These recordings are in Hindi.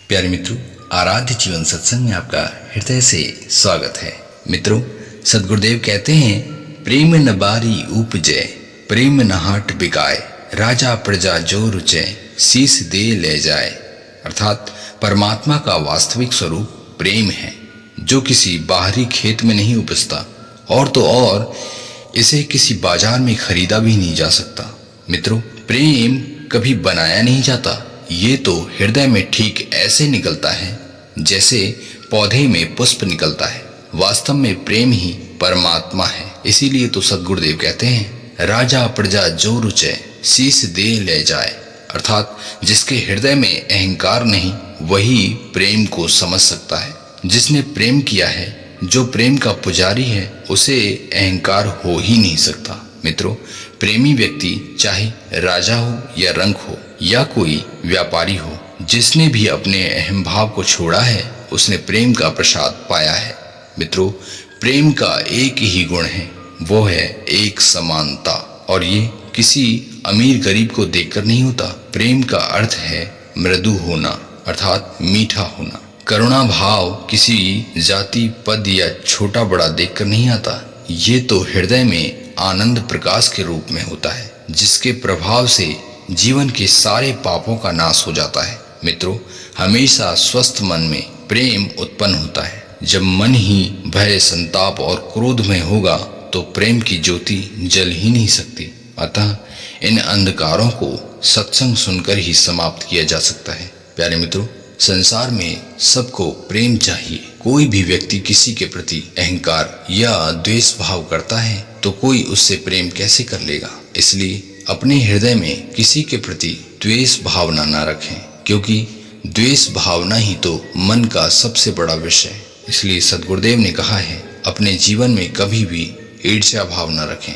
प्यारे मित्रों, आराध्य जीवन सत्संग में आपका हृदय से स्वागत है। मित्रों, सद्गुरुदेव कहते हैं, प्रेम न बारी उपजय, प्रेम न हाट बिकाए, राजा प्रजा जो रुचय, शीस दे ले जाए। अर्थात परमात्मा का वास्तविक स्वरूप प्रेम है, जो किसी बाहरी खेत में नहीं उपजता और तो और इसे किसी बाजार में खरीदा भी नहीं जा सकता। मित्रों, प्रेम कभी बनाया नहीं जाता, ये तो हृदय में ठीक ऐसे निकलता है जैसे पौधे में पुष्प निकलता है। वास्तव में प्रेम ही परमात्मा है। इसीलिए तो सद्गुरुदेव कहते हैं, राजा प्रजा जो रुचय, शीस दे ले जाए। अर्थात जिसके हृदय में अहंकार नहीं, वही प्रेम को समझ सकता है। जिसने प्रेम किया है, जो प्रेम का पुजारी है, उसे अहंकार हो ही नहीं सकता। मित्रों, प्रेमी व्यक्ति चाहे राजा हो या रंक हो या कोई व्यापारी हो, जिसने भी अपने अहम भाव को छोड़ा है, उसने प्रेम का प्रसाद पाया है। मित्रों, प्रेम का एक ही गुण है, वो है एक समानता, और ये किसी अमीर गरीब को देखकर नहीं होता। प्रेम का अर्थ है मृदु होना, अर्थात मीठा होना। करुणा भाव किसी जाति पद या छोटा बड़ा देखकर नहीं आता, ये तो हृदय में आनंद प्रकाश के रूप में होता है, जिसके प्रभाव से जीवन के सारे पापों का नाश हो जाता है। मित्रों, हमेशा स्वस्थ मन में प्रेम उत्पन्न होता है। जब मन ही भय, संताप और क्रोध में होगा तो प्रेम की ज्योति जल ही नहीं सकती। अतः इन अंधकारों को सत्संग सुनकर ही समाप्त किया जा सकता है। प्यारे मित्रों, संसार में सबको प्रेम चाहिए। कोई भी व्यक्ति किसी के प्रति अहंकार या द्वेष भाव करता है तो कोई उससे प्रेम कैसे कर लेगा। इसलिए अपने हृदय में किसी के प्रति द्वेष भावना न रखें, क्योंकि द्वेष भावना ही तो मन का सबसे बड़ा विषय है। इसलिए सद्गुरुदेव ने कहा है, अपने जीवन में कभी भी ईर्ष्या भाव न रखें,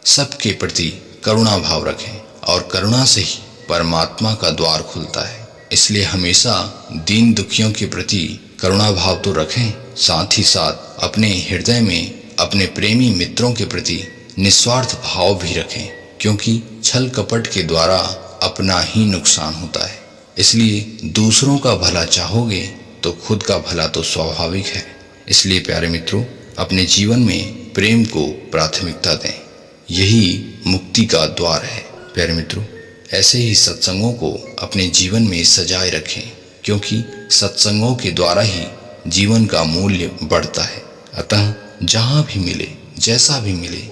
सबके प्रति करुणा भाव रखें, और करुणा से ही परमात्मा का द्वार खुलता है। इसलिए हमेशा दीन दुखियों के प्रति करुणा भाव तो रखें, साथ ही साथ अपने हृदय में अपने प्रेमी मित्रों के प्रति निस्वार्थ भाव भी रखें, क्योंकि छल कपट के द्वारा अपना ही नुकसान होता है। इसलिए दूसरों का भला चाहोगे तो खुद का भला तो स्वाभाविक है। इसलिए प्यारे मित्रों, अपने जीवन में प्रेम को प्राथमिकता दें, यही मुक्ति का द्वार है। प्यारे मित्रों, ऐसे ही सत्संगों को अपने जीवन में सजाए रखें, क्योंकि सत्संगों के द्वारा ही जीवन का मूल्य बढ़ता है। अतः जहाँ भी मिले, जैसा भी मिले,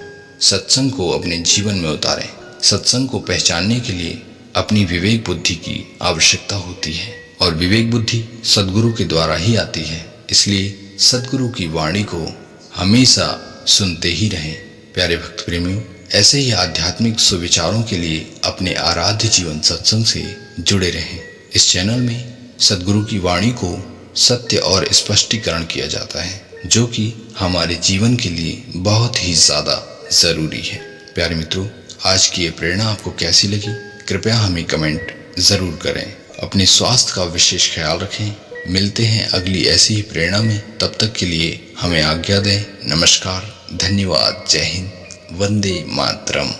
सत्संग को अपने जीवन में उतारें। सत्संग को पहचानने के लिए अपनी विवेक बुद्धि की आवश्यकता होती है, और विवेक बुद्धि सद्गुरु के द्वारा ही आती है। इसलिए सद्गुरु की वाणी को हमेशा सुनते ही रहें। प्यारे भक्त प्रेमियों, ऐसे ही आध्यात्मिक सुविचारों के लिए अपने आराध्य जीवन सत्संग से जुड़े रहें। इस चैनल में सद्गुरु की वाणी को सत्य और स्पष्टीकरण किया जाता है, जो कि हमारे जीवन के लिए बहुत ही ज़्यादा ज़रूरी है। प्यारे मित्रों, आज की ये प्रेरणा आपको कैसी लगी, कृपया हमें कमेंट ज़रूर करें। अपने स्वास्थ्य का विशेष ख्याल रखें। मिलते हैं अगली ऐसी ही प्रेरणा में। तब तक के लिए हमें आज्ञा दें। नमस्कार, धन्यवाद, जय हिंद, वंदे मातरम।